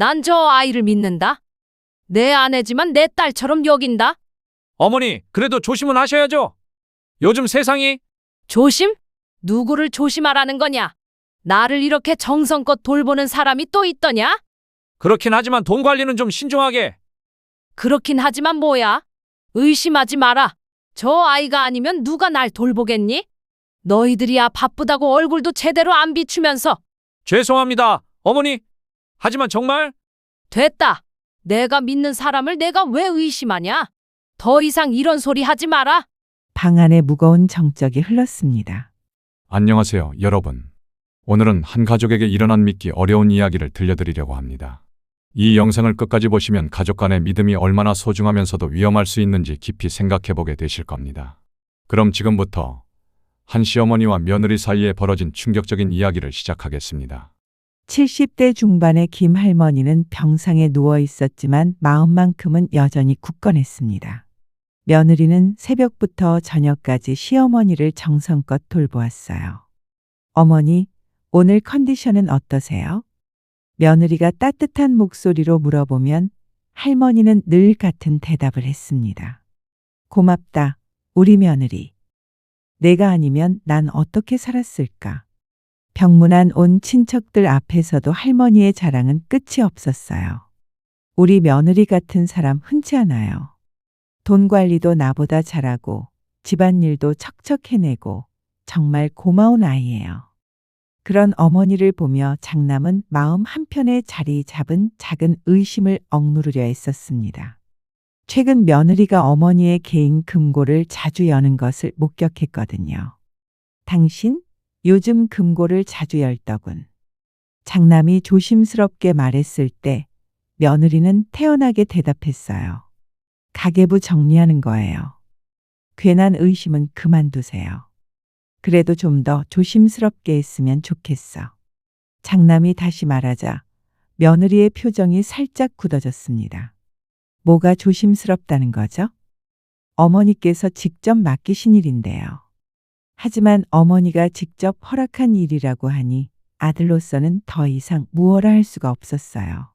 난 저 아이를 믿는다. 내 아내지만 내 딸처럼 여긴다. 어머니, 그래도 조심은 하셔야죠. 요즘 세상이. 조심? 누구를 조심하라는 거냐? 나를 이렇게 정성껏 돌보는 사람이 또 있더냐? 그렇긴 하지만 돈 관리는 좀 신중하게. 그렇긴 하지만 뭐야? 의심하지 마라. 저 아이가 아니면 누가 날 돌보겠니? 너희들이야 바쁘다고 얼굴도 제대로 안 비추면서. 죄송합니다, 어머니. 하지만 정말. 됐다. 내가 믿는 사람을 내가 왜 의심하냐? 더 이상 이런 소리 하지 마라. 방 안에 무거운 정적이 흘렀습니다. 안녕하세요, 여러분. 오늘은 한 가족에게 일어난 믿기 어려운 이야기를 들려드리려고 합니다. 이 영상을 끝까지 보시면 가족 간의 믿음이 얼마나 소중하면서도 위험할 수 있는지 깊이 생각해 보게 되실 겁니다. 그럼 지금부터 한 시어머니와 며느리 사이에 벌어진 충격적인 이야기를 시작하겠습니다. 70대 중반의 김 할머니는 병상에 누워 있었지만 마음만큼은 여전히 굳건했습니다. 며느리는 새벽부터 저녁까지 시어머니를 정성껏 돌보았어요. 어머니, 오늘 컨디션은 어떠세요? 며느리가 따뜻한 목소리로 물어보면 할머니는 늘 같은 대답을 했습니다. 고맙다, 우리 며느리. 내가 아니면 난 어떻게 살았을까? 병문안 온 친척들 앞에서도 할머니의 자랑은 끝이 없었어요. 우리 며느리 같은 사람 흔치 않아요. 돈 관리도 나보다 잘하고 집안일도 척척 해내고 정말 고마운 아이예요. 그런 어머니를 보며 장남은 마음 한편에 자리 잡은 작은 의심을 억누르려 했었습니다. 최근 며느리가 어머니의 개인 금고를 자주 여는 것을 목격했거든요. 당신, 요즘 금고를 자주 열더군. 장남이 조심스럽게 말했을 때 며느리는 태연하게 대답했어요. 가계부 정리하는 거예요. 괜한 의심은 그만두세요. 그래도 좀 더 조심스럽게 했으면 좋겠어. 장남이 다시 말하자 며느리의 표정이 살짝 굳어졌습니다. 뭐가 조심스럽다는 거죠? 어머니께서 직접 맡기신 일인데요. 하지만 어머니가 직접 허락한 일이라고 하니 아들로서는 더 이상 무엇라 할 수가 없었어요.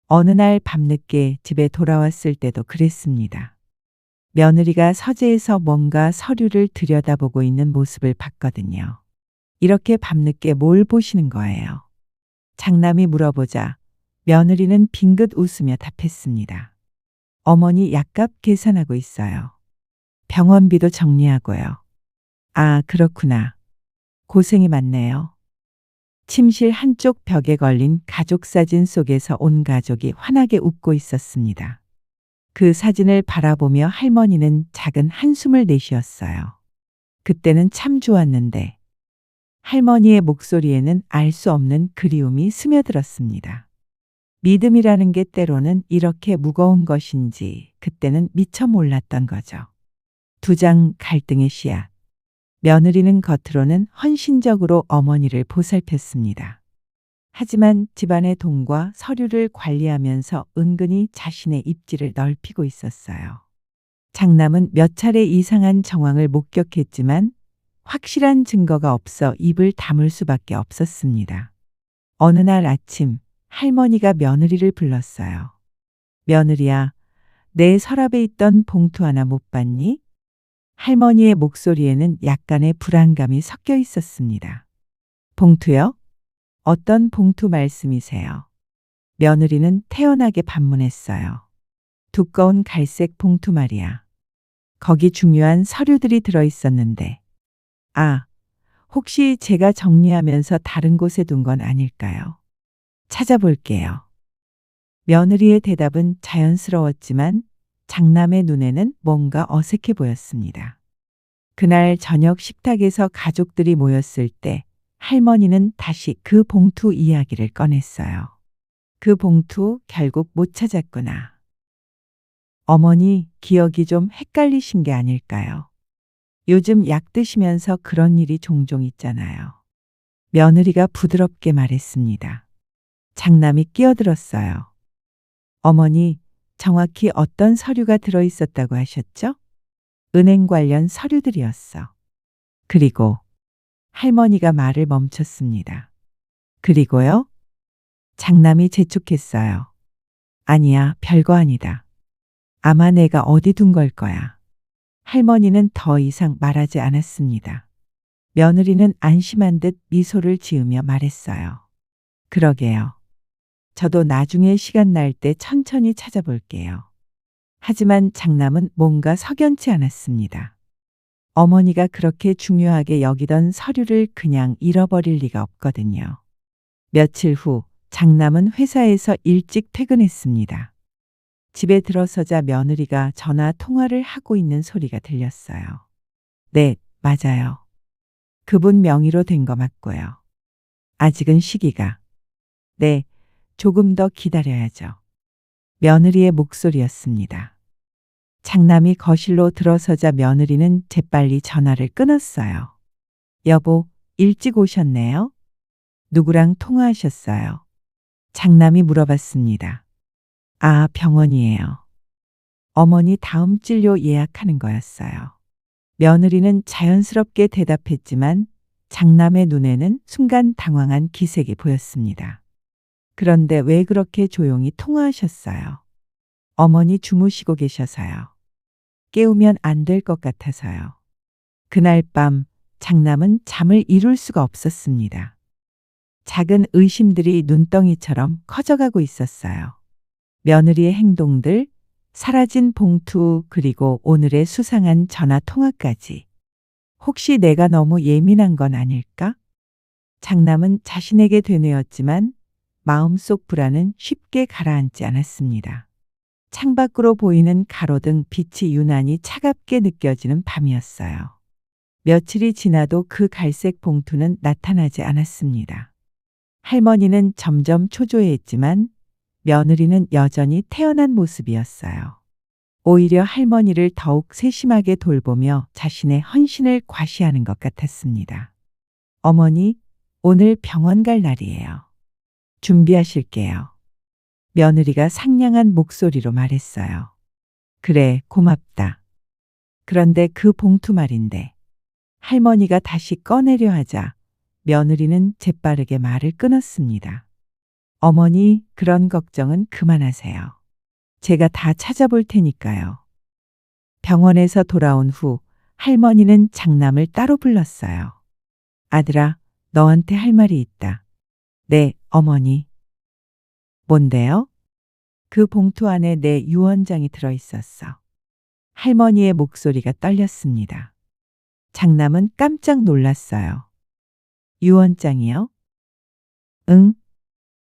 어느 날 밤늦게 집에 돌아왔을 때도 그랬습니다. 며느리가 서재에서 뭔가 서류를 들여다보고 있는 모습을 봤거든요. 이렇게 밤늦게 뭘 보시는 거예요? 장남이 물어보자 며느리는 빙긋 웃으며 답했습니다. 어머니 약값 계산하고 있어요. 병원비도 정리하고요. 아, 그렇구나. 고생이 많네요. 침실 한쪽 벽에 걸린 가족 사진 속에서 온 가족이 환하게 웃고 있었습니다. 그 사진을 바라보며 할머니는 작은 한숨을 내쉬었어요. 그때는 참 좋았는데 할머니의 목소리에는 알 수 없는 그리움이 스며들었습니다. 믿음이라는 게 때로는 이렇게 무거운 것인지 그때는 미처 몰랐던 거죠. 두 장 갈등의 씨앗. 며느리는 겉으로는 헌신적으로 어머니를 보살폈습니다. 하지만 집안의 돈과 서류를 관리하면서 은근히 자신의 입지를 넓히고 있었어요. 장남은 몇 차례 이상한 정황을 목격했지만 확실한 증거가 없어 입을 다물 수밖에 없었습니다. 어느 날 아침 할머니가 며느리를 불렀어요. 며느리야, 내 서랍에 있던 봉투 하나 못 봤니? 할머니의 목소리에는 약간의 불안감이 섞여 있었습니다. 봉투요? 어떤 봉투 말씀이세요? 며느리는 태연하게 반문했어요. 두꺼운 갈색 봉투 말이야. 거기 중요한 서류들이 들어있었는데. 아, 혹시 제가 정리하면서 다른 곳에 둔 건 아닐까요? 찾아볼게요. 며느리의 대답은 자연스러웠지만 장남의 눈에는 뭔가 어색해 보였습니다. 그날 저녁 식탁에서 가족들이 모였을 때 할머니는 다시 그 봉투 이야기를 꺼냈어요. 그 봉투 결국 못 찾았구나. 어머니, 기억이 좀 헷갈리신 게 아닐까요? 요즘 약 드시면서 그런 일이 종종 있잖아요. 며느리가 부드럽게 말했습니다. 장남이 끼어들었어요. 어머니, 정확히 어떤 서류가 들어있었다고 하셨죠? 은행 관련 서류들이었어. 그리고 할머니가 말을 멈췄습니다. 그리고요? 장남이 재촉했어요. 아니야, 별거 아니다. 아마 내가 어디 둔 걸 거야. 할머니는 더 이상 말하지 않았습니다. 며느리는 안심한 듯 미소를 지으며 말했어요. 그러게요. 저도 나중에 시간 날 때 천천히 찾아볼게요. 하지만 장남은 뭔가 석연치 않았습니다. 어머니가 그렇게 중요하게 여기던 서류를 그냥 잃어버릴 리가 없거든요. 며칠 후 장남은 회사에서 일찍 퇴근했습니다. 집에 들어서자 며느리가 전화 통화를 하고 있는 소리가 들렸어요. 네, 맞아요. 그분 명의로 된 거 맞고요. 아직은 시기가. 네, 조금 더 기다려야죠. 며느리의 목소리였습니다. 장남이 거실로 들어서자 며느리는 재빨리 전화를 끊었어요. 여보, 일찍 오셨네요? 누구랑 통화하셨어요? 장남이 물어봤습니다. 아, 병원이에요. 어머니 다음 진료 예약하는 거였어요. 며느리는 자연스럽게 대답했지만 장남의 눈에는 순간 당황한 기색이 보였습니다. 그런데 왜 그렇게 조용히 통화하셨어요? 어머니 주무시고 계셔서요. 깨우면 안 될 것 같아서요. 그날 밤 장남은 잠을 이룰 수가 없었습니다. 작은 의심들이 눈덩이처럼 커져가고 있었어요. 며느리의 행동들, 사라진 봉투, 그리고 오늘의 수상한 전화 통화까지. 혹시 내가 너무 예민한 건 아닐까? 장남은 자신에게 되뇌었지만 마음속 불안은 쉽게 가라앉지 않았습니다. 창밖으로 보이는 가로등 빛이 유난히 차갑게 느껴지는 밤이었어요. 며칠이 지나도 그 갈색 봉투는 나타나지 않았습니다. 할머니는 점점 초조해했지만 며느리는 여전히 태연한 모습이었어요. 오히려 할머니를 더욱 세심하게 돌보며 자신의 헌신을 과시하는 것 같았습니다. 어머니, 오늘 병원 갈 날이에요. 준비하실게요. 며느리가 상냥한 목소리로 말했어요. 그래, 고맙다. 그런데 그 봉투 말인데. 할머니가 다시 꺼내려 하자 며느리는 재빠르게 말을 끊었습니다. 어머니, 그런 걱정은 그만하세요. 제가 다 찾아볼 테니까요. 병원에서 돌아온 후 할머니는 장남을 따로 불렀어요. 아들아, 너한테 할 말이 있다. 네, 어머니. 뭔데요? 그 봉투 안에 내 유언장이 들어있었어. 할머니의 목소리가 떨렸습니다. 장남은 깜짝 놀랐어요. 유언장이요? 응.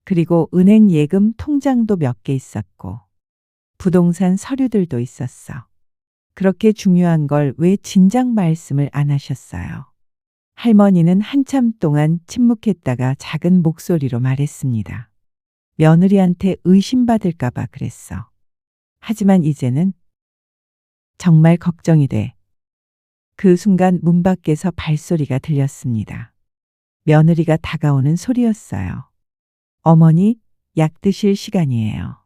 그리고 은행 예금 통장도 몇 개 있었고, 부동산 서류들도 있었어. 그렇게 중요한 걸 왜 진작 말씀을 안 하셨어요? 할머니는 한참 동안 침묵했다가 작은 목소리로 말했습니다. 며느리한테 의심받을까봐 그랬어. 하지만 이제는 정말 걱정이 돼. 그 순간 문 밖에서 발소리가 들렸습니다. 며느리가 다가오는 소리였어요. 어머니, 약 드실 시간이에요.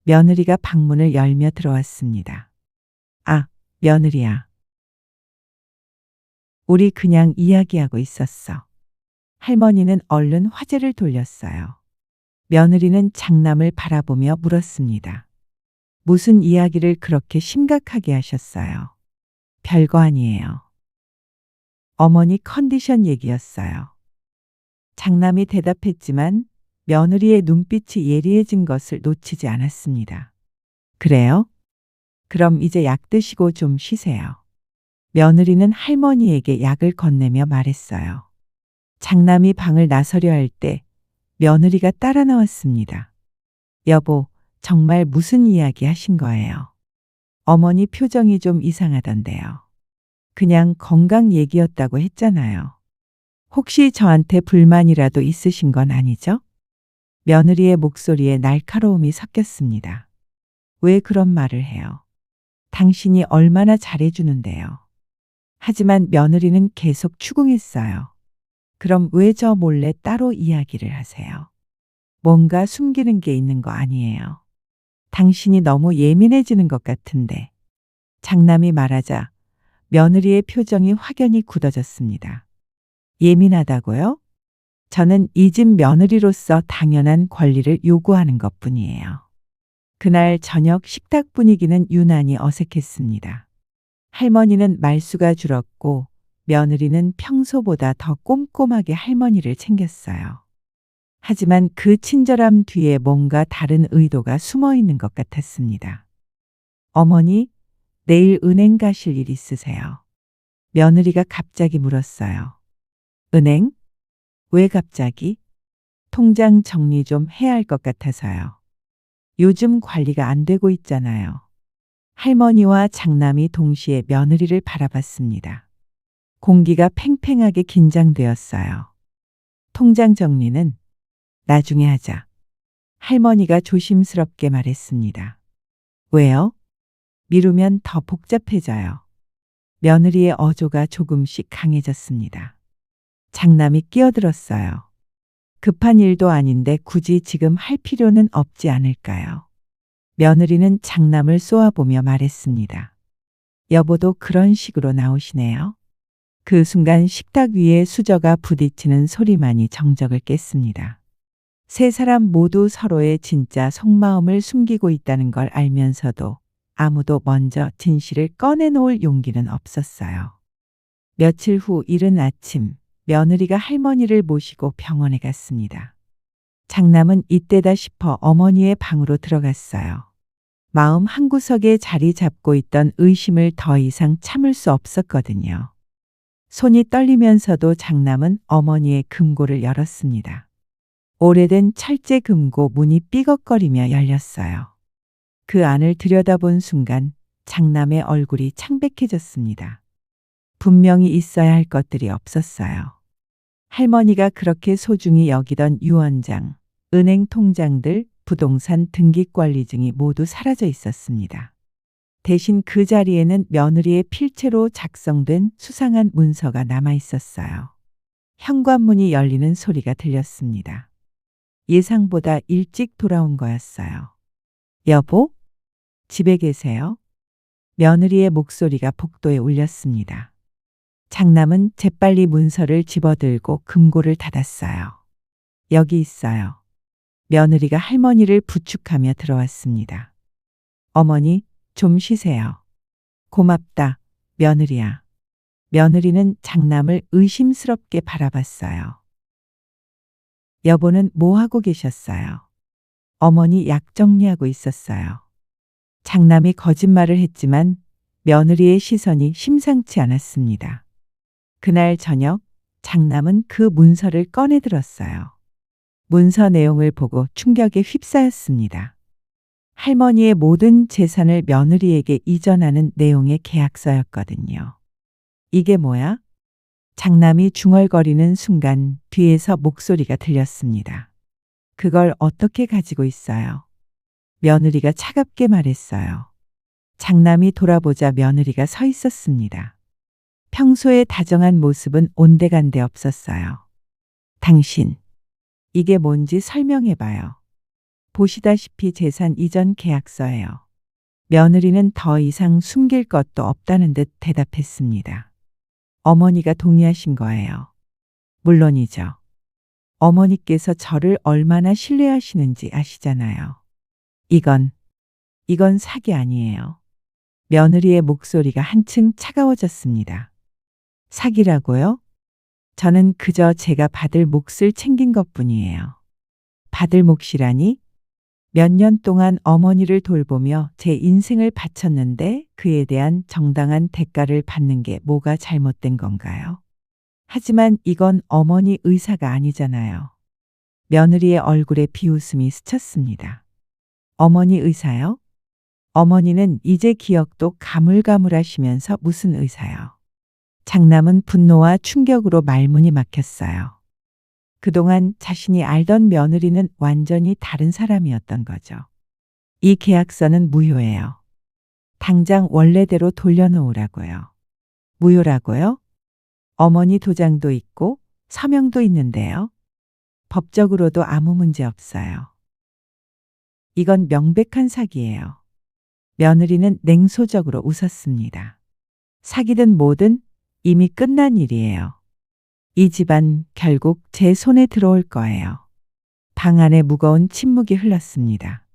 며느리가 방문을 열며 들어왔습니다. 아, 며느리야. 우리 그냥 이야기하고 있었어. 할머니는 얼른 화제를 돌렸어요. 며느리는 장남을 바라보며 물었습니다. 무슨 이야기를 그렇게 심각하게 하셨어요? 별거 아니에요. 어머니 컨디션 얘기였어요. 장남이 대답했지만 며느리의 눈빛이 예리해진 것을 놓치지 않았습니다. 그래요? 그럼 이제 약 드시고 좀 쉬세요. 며느리는 할머니에게 약을 건네며 말했어요. 장남이 방을 나서려 할 때 며느리가 따라 나왔습니다. 여보, 정말 무슨 이야기 하신 거예요? 어머니 표정이 좀 이상하던데요. 그냥 건강 얘기였다고 했잖아요. 혹시 저한테 불만이라도 있으신 건 아니죠? 며느리의 목소리에 날카로움이 섞였습니다. 왜 그런 말을 해요? 당신이 얼마나 잘해주는데요. 하지만 며느리는 계속 추궁했어요. 그럼 왜 저 몰래 따로 이야기를 하세요? 뭔가 숨기는 게 있는 거 아니에요? 당신이 너무 예민해지는 것 같은데. 장남이 말하자 며느리의 표정이 확연히 굳어졌습니다. 예민하다고요? 저는 이 집 며느리로서 당연한 권리를 요구하는 것뿐이에요. 그날 저녁 식탁 분위기는 유난히 어색했습니다. 할머니는 말수가 줄었고 며느리는 평소보다 더 꼼꼼하게 할머니를 챙겼어요. 하지만 그 친절함 뒤에 뭔가 다른 의도가 숨어 있는 것 같았습니다. 어머니, 내일 은행 가실 일 있으세요? 며느리가 갑자기 물었어요. 은행? 왜 갑자기? 통장 정리 좀 해야 할 것 같아서요. 요즘 관리가 안 되고 있잖아요. 할머니와 장남이 동시에 며느리를 바라봤습니다. 공기가 팽팽하게 긴장되었어요. 통장 정리는 나중에 하자. 할머니가 조심스럽게 말했습니다. 왜요? 미루면 더 복잡해져요. 며느리의 어조가 조금씩 강해졌습니다. 장남이 끼어들었어요. 급한 일도 아닌데 굳이 지금 할 필요는 없지 않을까요? 며느리는 장남을 쏘아보며 말했습니다. 여보도 그런 식으로 나오시네요. 그 순간 식탁 위에 수저가 부딪히는 소리만이 정적을 깼습니다. 세 사람 모두 서로의 진짜 속마음을 숨기고 있다는 걸 알면서도 아무도 먼저 진실을 꺼내놓을 용기는 없었어요. 며칠 후 이른 아침, 며느리가 할머니를 모시고 병원에 갔습니다. 장남은 이때다 싶어 어머니의 방으로 들어갔어요. 마음 한구석에 자리 잡고 있던 의심을 더 이상 참을 수 없었거든요. 손이 떨리면서도 장남은 어머니의 금고를 열었습니다. 오래된 철제 금고 문이 삐걱거리며 열렸어요. 그 안을 들여다본 순간 장남의 얼굴이 창백해졌습니다. 분명히 있어야 할 것들이 없었어요. 할머니가 그렇게 소중히 여기던 유언장, 은행 통장들, 부동산 등기권리증이 모두 사라져 있었습니다. 대신 그 자리에는 며느리의 필체로 작성된 수상한 문서가 남아 있었어요. 현관문이 열리는 소리가 들렸습니다. 예상보다 일찍 돌아온 거였어요. 여보? 집에 계세요? 며느리의 목소리가 복도에 울렸습니다. 장남은 재빨리 문서를 집어들고 금고를 닫았어요. 여기 있어요. 며느리가 할머니를 부축하며 들어왔습니다. 어머니, 좀 쉬세요. 고맙다, 며느리야. 며느리는 장남을 의심스럽게 바라봤어요. 여보는 뭐 하고 계셨어요? 어머니 약 정리하고 있었어요. 장남이 거짓말을 했지만 며느리의 시선이 심상치 않았습니다. 그날 저녁 장남은 그 문서를 꺼내 들었어요. 문서 내용을 보고 충격에 휩싸였습니다. 할머니의 모든 재산을 며느리에게 이전하는 내용의 계약서였거든요. 이게 뭐야? 장남이 중얼거리는 순간 뒤에서 목소리가 들렸습니다. 그걸 어떻게 가지고 있어요? 며느리가 차갑게 말했어요. 장남이 돌아보자 며느리가 서 있었습니다. 평소에 다정한 모습은 온데간데 없었어요. 당신, 이게 뭔지 설명해봐요. 보시다시피 재산 이전 계약서예요. 며느리는 더 이상 숨길 것도 없다는 듯 대답했습니다. 어머니가 동의하신 거예요. 물론이죠. 어머니께서 저를 얼마나 신뢰하시는지 아시잖아요. 이건 사기 아니에요. 며느리의 목소리가 한층 차가워졌습니다. 사기라고요? 저는 그저 제가 받을 몫을 챙긴 것뿐이에요. 받을 몫이라니? 몇 년 동안 어머니를 돌보며 제 인생을 바쳤는데 그에 대한 정당한 대가를 받는 게 뭐가 잘못된 건가요? 하지만 이건 어머니 의사가 아니잖아요. 며느리의 얼굴에 비웃음이 스쳤습니다. 어머니 의사요? 어머니는 이제 기억도 가물가물하시면서 무슨 의사요? 장남은 분노와 충격으로 말문이 막혔어요. 그동안 자신이 알던 며느리는 완전히 다른 사람이었던 거죠. 이 계약서는 무효예요. 당장 원래대로 돌려놓으라고요. 무효라고요? 어머니 도장도 있고 서명도 있는데요. 법적으로도 아무 문제 없어요. 이건 명백한 사기예요. 며느리는 냉소적으로 웃었습니다. 사기든 뭐든 이미 끝난 일이에요. 이 집안 결국 제 손에 들어올 거예요. 방 안에 무거운 침묵이 흘렀습니다.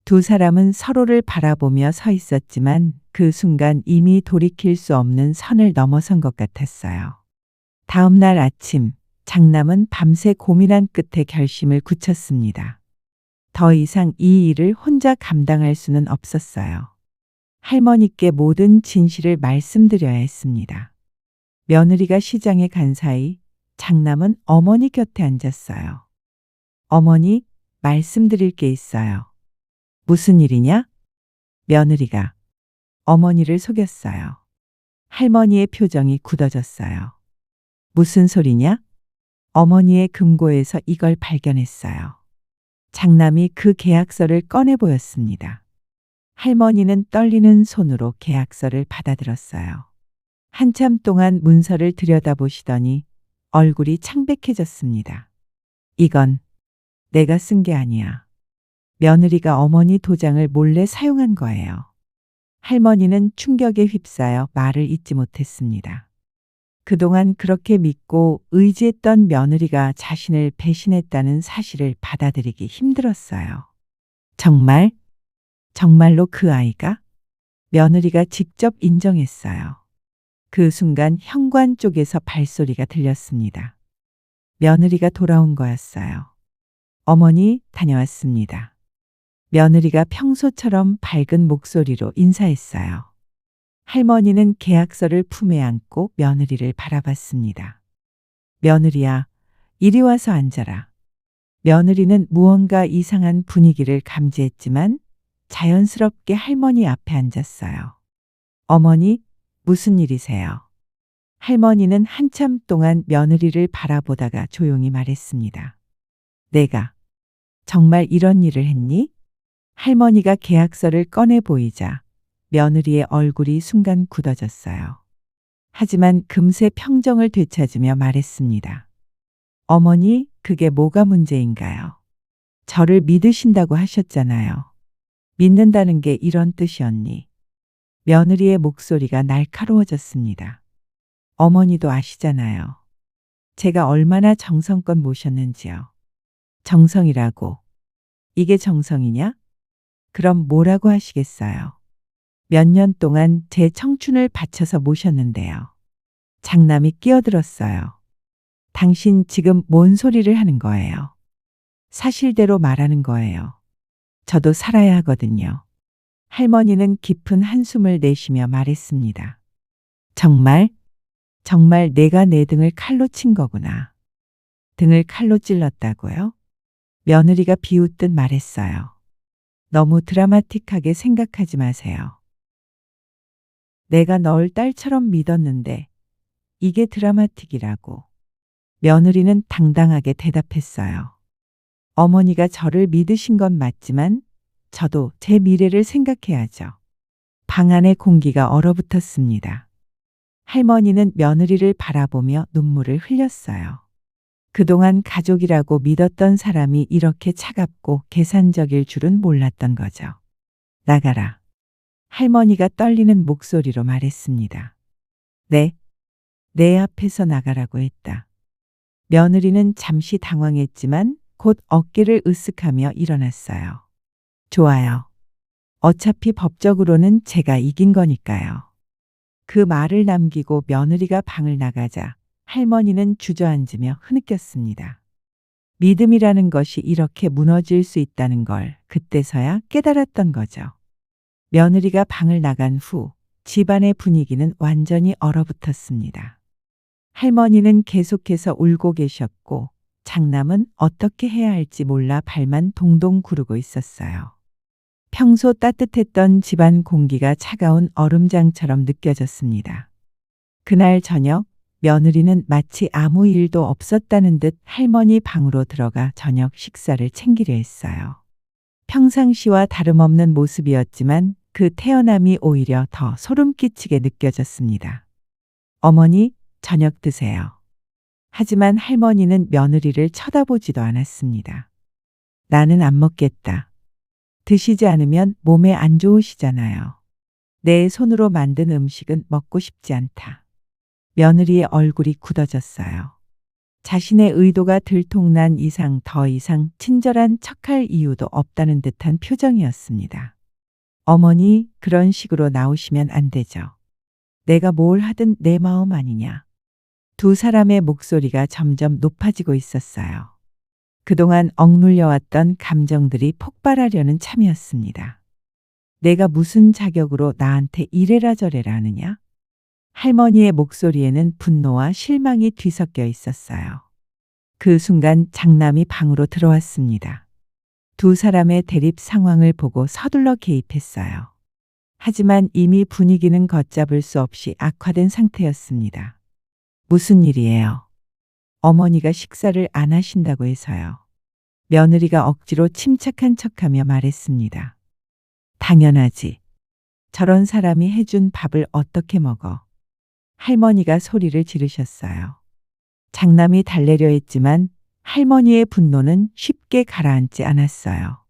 두 사람은 서로를 바라보며 서 있었지만 그 순간 이미 돌이킬 수 없는 선을 넘어선 것 같았어요. 다음 날 아침, 장남은 밤새 고민한 끝에 결심을 굳혔습니다. 더 이상 이 일을 혼자 감당할 수는 없었어요. 할머니께 모든 진실을 말씀드려야 했습니다. 며느리가 시장에 간 사이 장남은 어머니 곁에 앉았어요. 어머니, 말씀드릴 게 있어요. 무슨 일이냐? 며느리가 어머니를 속였어요. 할머니의 표정이 굳어졌어요. 무슨 소리냐? 어머니의 금고에서 이걸 발견했어요. 장남이 그 계약서를 꺼내 보였습니다. 할머니는 떨리는 손으로 계약서를 받아들었어요. 한참 동안 문서를 들여다보시더니 얼굴이 창백해졌습니다. 이건 내가 쓴 게 아니야. 며느리가 어머니 도장을 몰래 사용한 거예요. 할머니는 충격에 휩싸여 말을 잇지 못했습니다. 그동안 그렇게 믿고 의지했던 며느리가 자신을 배신했다는 사실을 받아들이기 힘들었어요. 정말? 정말로 그 아이가? 며느리가 직접 인정했어요. 그 순간 현관 쪽에서 발소리가 들렸습니다. 며느리가 돌아온 거였어요. 어머니, 다녀왔습니다. 며느리가 평소처럼 밝은 목소리로 인사했어요. 할머니는 계약서를 품에 안고 며느리를 바라봤습니다. 며느리야, 이리 와서 앉아라. 며느리는 무언가 이상한 분위기를 감지했지만 자연스럽게 할머니 앞에 앉았어요. 어머니, 무슨 일이세요? 할머니는 한참 동안 며느리를 바라보다가 조용히 말했습니다. 내가 정말 이런 일을 했니? 할머니가 계약서를 꺼내 보이자 며느리의 얼굴이 순간 굳어졌어요. 하지만 금세 평정을 되찾으며 말했습니다. 어머니, 그게 뭐가 문제인가요? 저를 믿으신다고 하셨잖아요. 믿는다는 게 이런 뜻이었니? 며느리의 목소리가 날카로워졌습니다. 어머니도 아시잖아요. 제가 얼마나 정성껏 모셨는지요. 정성이라고. 이게 정성이냐? 그럼 뭐라고 하시겠어요? 몇 년 동안 제 청춘을 바쳐서 모셨는데요. 장남이 끼어들었어요. 당신 지금 뭔 소리를 하는 거예요? 사실대로 말하는 거예요. 저도 살아야 하거든요. 할머니는 깊은 한숨을 내쉬며 말했습니다. 정말 내가 내 등을 칼로 친 거구나. 등을 칼로 찔렀다고요? 며느리가 비웃듯 말했어요. 너무 드라마틱하게 생각하지 마세요. 내가 널 딸처럼 믿었는데 이게 드라마틱이라고. 며느리는 당당하게 대답했어요. 어머니가 저를 믿으신 건 맞지만 저도 제 미래를 생각해야죠. 방 안의 공기가 얼어붙었습니다. 할머니는 며느리를 바라보며 눈물을 흘렸어요. 그동안 가족이라고 믿었던 사람이 이렇게 차갑고 계산적일 줄은 몰랐던 거죠. 나가라. 할머니가 떨리는 목소리로 말했습니다. 네, 내 앞에서 나가라고 했다. 며느리는 잠시 당황했지만 곧 어깨를 으쓱하며 일어났어요. 좋아요. 어차피 법적으로는 제가 이긴 거니까요. 그 말을 남기고 며느리가 방을 나가자 할머니는 주저앉으며 흐느꼈습니다. 믿음이라는 것이 이렇게 무너질 수 있다는 걸 그때서야 깨달았던 거죠. 며느리가 방을 나간 후 집안의 분위기는 완전히 얼어붙었습니다. 할머니는 계속해서 울고 계셨고 장남은 어떻게 해야 할지 몰라 발만 동동 구르고 있었어요. 평소 따뜻했던 집안 공기가 차가운 얼음장처럼 느껴졌습니다. 그날 저녁 며느리는 마치 아무 일도 없었다는 듯 할머니 방으로 들어가 저녁 식사를 챙기려 했어요. 평상시와 다름없는 모습이었지만 그 태어남이 오히려 더 소름 끼치게 느껴졌습니다. 어머니, 저녁 드세요. 하지만 할머니는 며느리를 쳐다보지도 않았습니다. 나는 안 먹겠다. 드시지 않으면 몸에 안 좋으시잖아요. 내 손으로 만든 음식은 먹고 싶지 않다. 며느리의 얼굴이 굳어졌어요. 자신의 의도가 들통난 이상 더 이상 친절한 척할 이유도 없다는 듯한 표정이었습니다. 어머니, 그런 식으로 나오시면 안 되죠. 내가 뭘 하든 내 마음 아니냐. 두 사람의 목소리가 점점 높아지고 있었어요. 그동안 억눌려왔던 감정들이 폭발하려는 참이었습니다. 내가 무슨 자격으로 나한테 이래라 저래라 하느냐? 할머니의 목소리에는 분노와 실망이 뒤섞여 있었어요. 그 순간 장남이 방으로 들어왔습니다. 두 사람의 대립 상황을 보고 서둘러 개입했어요. 하지만 이미 분위기는 걷잡을 수 없이 악화된 상태였습니다. 무슨 일이에요? 어머니가 식사를 안 하신다고 해서요. 며느리가 억지로 침착한 척하며 말했습니다. 당연하지. 저런 사람이 해준 밥을 어떻게 먹어? 할머니가 소리를 지르셨어요. 장남이 달래려 했지만 할머니의 분노는 쉽게 가라앉지 않았어요.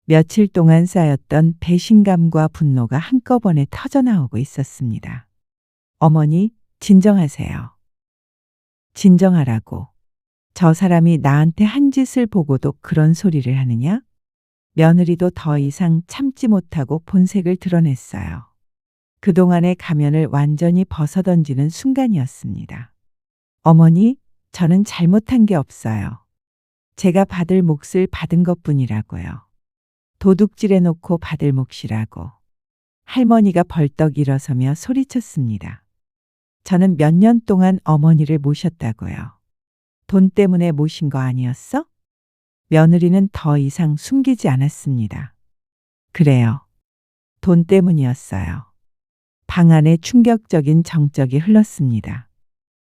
며칠 동안 쌓였던 배신감과 분노가 한꺼번에 터져나오고 있었습니다. 어머니, 진정하세요. 진정하라고. 저 사람이 나한테 한 짓을 보고도 그런 소리를 하느냐? 며느리도 더 이상 참지 못하고 본색을 드러냈어요. 그동안의 가면을 완전히 벗어던지는 순간이었습니다. 어머니, 저는 잘못한 게 없어요. 제가 받을 몫을 받은 것뿐이라고요. 도둑질해 놓고 받을 몫이라고. 할머니가 벌떡 일어서며 소리쳤습니다. 저는 몇 년 동안 어머니를 모셨다고요. 돈 때문에 모신 거 아니었어? 며느리는 더 이상 숨기지 않았습니다. 그래요. 돈 때문이었어요. 방 안에 충격적인 정적이 흘렀습니다.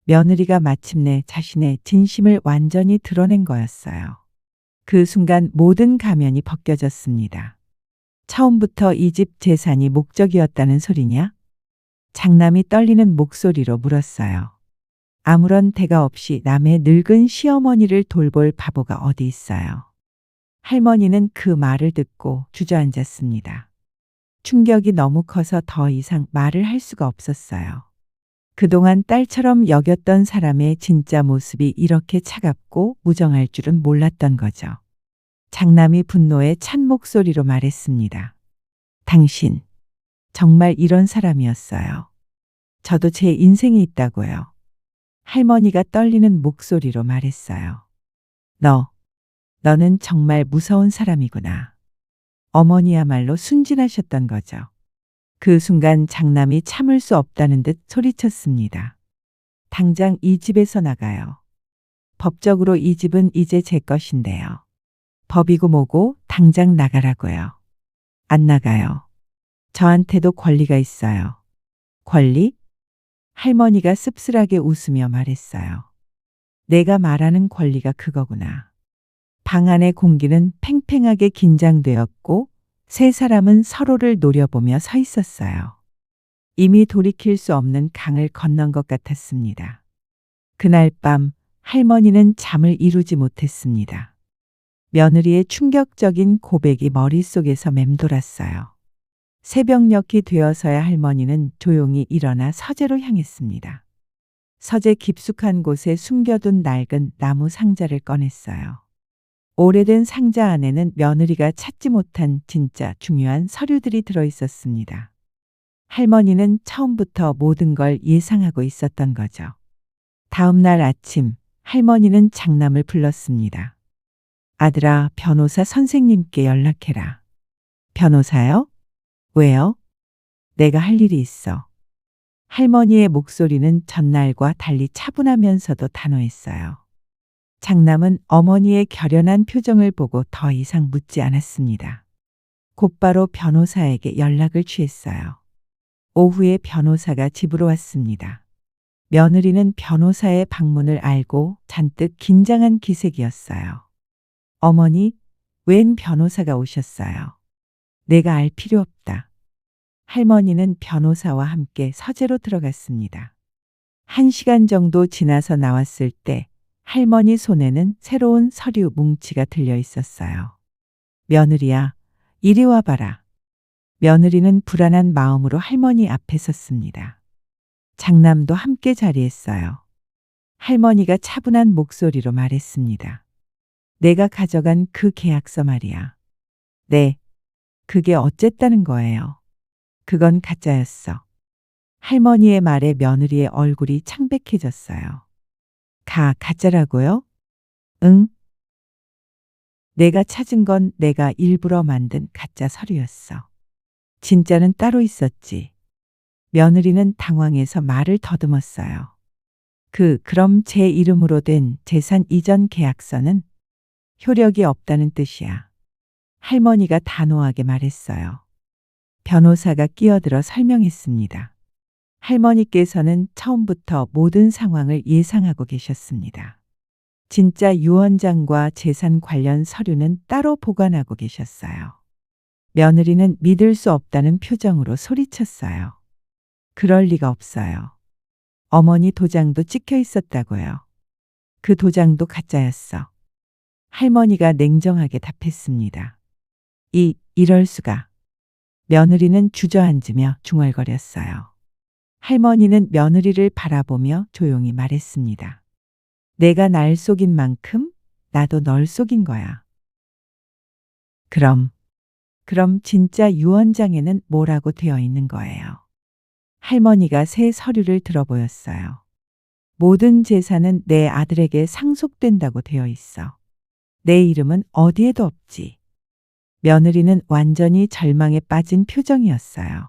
며느리가 마침내 자신의 진심을 완전히 드러낸 거였어요. 그 순간 모든 가면이 벗겨졌습니다. 처음부터 이 집 재산이 목적이었다는 소리냐? 장남이 떨리는 목소리로 물었어요. 아무런 대가 없이 남의 늙은 시어머니를 돌볼 바보가 어디 있어요. 할머니는 그 말을 듣고 주저앉았습니다. 충격이 너무 커서 더 이상 말을 할 수가 없었어요. 그동안 딸처럼 여겼던 사람의 진짜 모습이 이렇게 차갑고 무정할 줄은 몰랐던 거죠. 장남이 분노에 찬 목소리로 말했습니다. 당신, 정말 이런 사람이었어요. 저도 제 인생이 있다고요. 할머니가 떨리는 목소리로 말했어요. 너는 정말 무서운 사람이구나. 어머니야말로 순진하셨던 거죠. 그 순간 장남이 참을 수 없다는 듯 소리쳤습니다. 당장 이 집에서 나가요. 법적으로 이 집은 이제 제 것인데요. 법이고 뭐고 당장 나가라고요. 안 나가요. 저한테도 권리가 있어요. 권리? 할머니가 씁쓸하게 웃으며 말했어요. 내가 말하는 권리가 그거구나. 방 안의 공기는 팽팽하게 긴장되었고 세 사람은 서로를 노려보며 서 있었어요. 이미 돌이킬 수 없는 강을 건넌 것 같았습니다. 그날 밤 할머니는 잠을 이루지 못했습니다. 며느리의 충격적인 고백이 머릿속에서 맴돌았어요. 새벽녘이 되어서야 할머니는 조용히 일어나 서재로 향했습니다. 서재 깊숙한 곳에 숨겨둔 낡은 나무 상자를 꺼냈어요. 오래된 상자 안에는 며느리가 찾지 못한 진짜 중요한 서류들이 들어 있었습니다. 할머니는 처음부터 모든 걸 예상하고 있었던 거죠. 다음 날 아침 할머니는 장남을 불렀습니다. 아들아, 변호사 선생님께 연락해라. 변호사요? 왜요? 내가 할 일이 있어. 할머니의 목소리는 전날과 달리 차분하면서도 단호했어요. 장남은 어머니의 결연한 표정을 보고 더 이상 묻지 않았습니다. 곧바로 변호사에게 연락을 취했어요. 오후에 변호사가 집으로 왔습니다. 며느리는 변호사의 방문을 알고 잔뜩 긴장한 기색이었어요. 어머니, 웬 변호사가 오셨어요? 내가 알 필요 없다. 할머니는 변호사와 함께 서재로 들어갔습니다. 1시간 정도 지나서 나왔을 때 할머니 손에는 새로운 서류 뭉치가 들려 있었어요. 며느리야, 이리 와봐라. 며느리는 불안한 마음으로 할머니 앞에 섰습니다. 장남도 함께 자리했어요. 할머니가 차분한 목소리로 말했습니다. 내가 가져간 그 계약서 말이야. 네, 그게 어쨌다는 거예요. 그건 가짜였어. 할머니의 말에 며느리의 얼굴이 창백해졌어요. 가짜라고요? 응? 내가 찾은 건 내가 일부러 만든 가짜 서류였어. 진짜는 따로 있었지. 며느리는 당황해서 말을 더듬었어요. 그럼 제 이름으로 된 재산 이전 계약서는 효력이 없다는 뜻이야. 할머니가 단호하게 말했어요. 변호사가 끼어들어 설명했습니다. 할머니께서는 처음부터 모든 상황을 예상하고 계셨습니다. 진짜 유언장과 재산 관련 서류는 따로 보관하고 계셨어요. 며느리는 믿을 수 없다는 표정으로 소리쳤어요. 그럴 리가 없어요. 어머니 도장도 찍혀 있었다고요. 그 도장도 가짜였어. 할머니가 냉정하게 답했습니다. 이럴 수가. 며느리는 주저앉으며 중얼거렸어요. 할머니는 며느리를 바라보며 조용히 말했습니다. 내가 날 속인 만큼 나도 널 속인 거야. 그럼 진짜 유언장에는 뭐라고 되어 있는 거예요? 할머니가 새 서류를 들어보였어요. 모든 재산은 내 아들에게 상속된다고 되어 있어. 내 이름은 어디에도 없지. 며느리는 완전히 절망에 빠진 표정이었어요.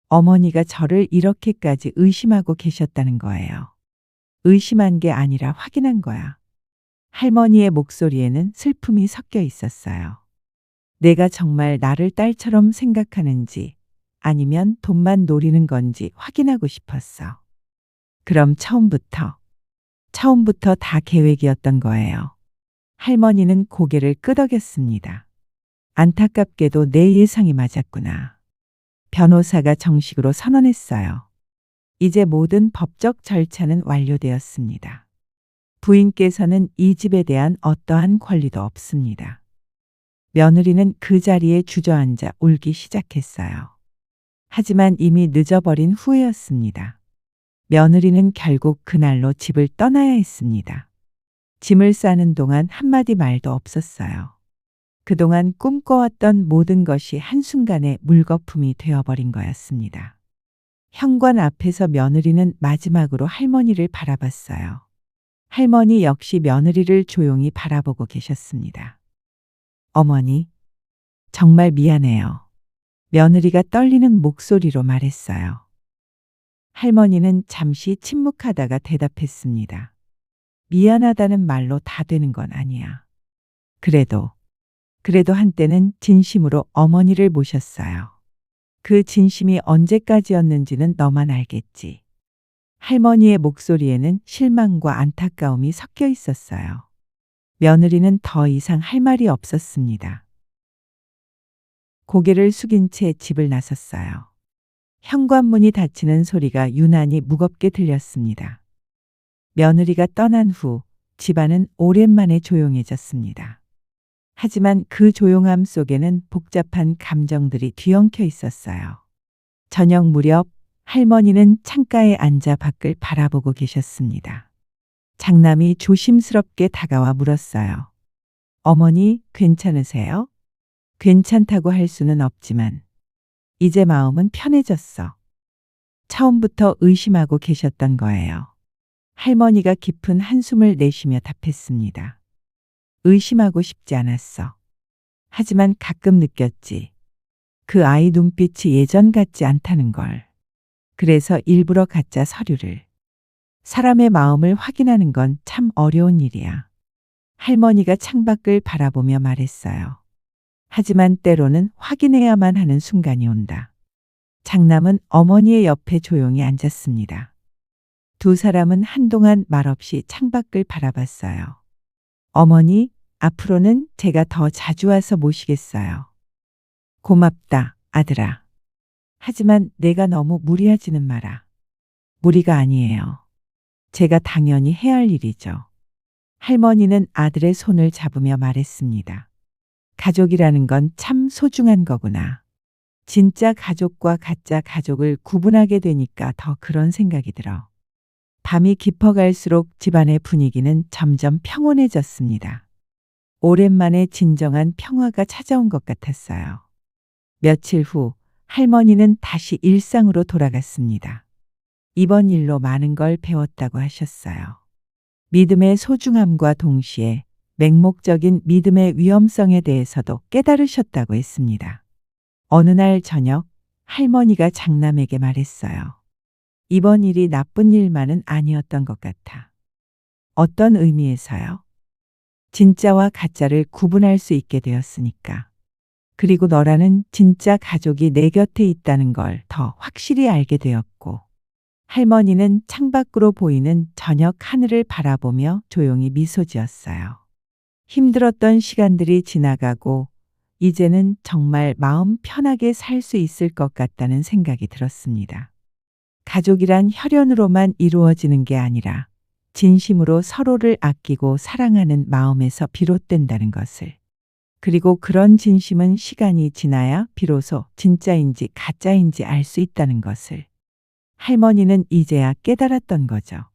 어머니가 저를 이렇게까지 의심하고 계셨다는 거예요. 의심한 게 아니라 확인한 거야. 할머니의 목소리에는 슬픔이 섞여 있었어요. 내가 정말 나를 딸처럼 생각하는지 아니면 돈만 노리는 건지 확인하고 싶었어. 그럼 처음부터 다 계획이었던 거예요. 할머니는 고개를 끄덕였습니다. 안타깝게도 내 예상이 맞았구나. 변호사가 정식으로 선언했어요. 이제 모든 법적 절차는 완료되었습니다. 부인께서는 이 집에 대한 어떠한 권리도 없습니다. 며느리는 그 자리에 주저앉아 울기 시작했어요. 하지만 이미 늦어버린 후회였습니다. 며느리는 결국 그날로 집을 떠나야 했습니다. 짐을 싸는 동안 한마디 말도 없었어요. 그동안 꿈꿔왔던 모든 것이 한순간에 물거품이 되어버린 거였습니다. 현관 앞에서 며느리는 마지막으로 할머니를 바라봤어요. 할머니 역시 며느리를 조용히 바라보고 계셨습니다. 어머니, 정말 미안해요. 며느리가 떨리는 목소리로 말했어요. 할머니는 잠시 침묵하다가 대답했습니다. 미안하다는 말로 다 되는 건 아니야. 그래도 한때는 진심으로 어머니를 모셨어요. 그 진심이 언제까지였는지는 너만 알겠지. 할머니의 목소리에는 실망과 안타까움이 섞여 있었어요. 며느리는 더 이상 할 말이 없었습니다. 고개를 숙인 채 집을 나섰어요. 현관문이 닫히는 소리가 유난히 무겁게 들렸습니다. 며느리가 떠난 후 집안은 오랜만에 조용해졌습니다. 하지만 그 조용함 속에는 복잡한 감정들이 뒤엉켜 있었어요. 저녁 무렵 할머니는 창가에 앉아 밖을 바라보고 계셨습니다. 장남이 조심스럽게 다가와 물었어요. 어머니, 괜찮으세요? 괜찮다고 할 수는 없지만 이제 마음은 편해졌어. 처음부터 의심하고 계셨던 거예요. 할머니가 깊은 한숨을 내쉬며 답했습니다. 의심하고 싶지 않았어. 하지만 가끔 느꼈지. 그 아이 눈빛이 예전 같지 않다는 걸. 그래서 일부러 가짜 서류를. 사람의 마음을 확인하는 건 참 어려운 일이야. 할머니가 창밖을 바라보며 말했어요. 하지만 때로는 확인해야만 하는 순간이 온다. 장남은 어머니의 옆에 조용히 앉았습니다. 두 사람은 한동안 말없이 창밖을 바라봤어요. 어머니, 앞으로는 제가 더 자주 와서 모시겠어요. 고맙다, 아들아. 하지만 내가 너무 무리하지는 마라. 무리가 아니에요. 제가 당연히 해야 할 일이죠. 할머니는 아들의 손을 잡으며 말했습니다. 가족이라는 건 참 소중한 거구나. 진짜 가족과 가짜 가족을 구분하게 되니까 더 그런 생각이 들어. 밤이 깊어갈수록 집안의 분위기는 점점 평온해졌습니다. 오랜만에 진정한 평화가 찾아온 것 같았어요. 며칠 후 할머니는 다시 일상으로 돌아갔습니다. 이번 일로 많은 걸 배웠다고 하셨어요. 믿음의 소중함과 동시에 맹목적인 믿음의 위험성에 대해서도 깨달으셨다고 했습니다. 어느 날 저녁 할머니가 장남에게 말했어요. 이번 일이 나쁜 일만은 아니었던 것 같아. 어떤 의미에서요? 진짜와 가짜를 구분할 수 있게 되었으니까. 그리고 너라는 진짜 가족이 내 곁에 있다는 걸 더 확실히 알게 되었고, 할머니는 창밖으로 보이는 저녁 하늘을 바라보며 조용히 미소 지었어요. 힘들었던 시간들이 지나가고 이제는 정말 마음 편하게 살 수 있을 것 같다는 생각이 들었습니다. 가족이란 혈연으로만 이루어지는 게 아니라 진심으로 서로를 아끼고 사랑하는 마음에서 비롯된다는 것을. 그리고 그런 진심은 시간이 지나야 비로소 진짜인지 가짜인지 알 수 있다는 것을. 할머니는 이제야 깨달았던 거죠.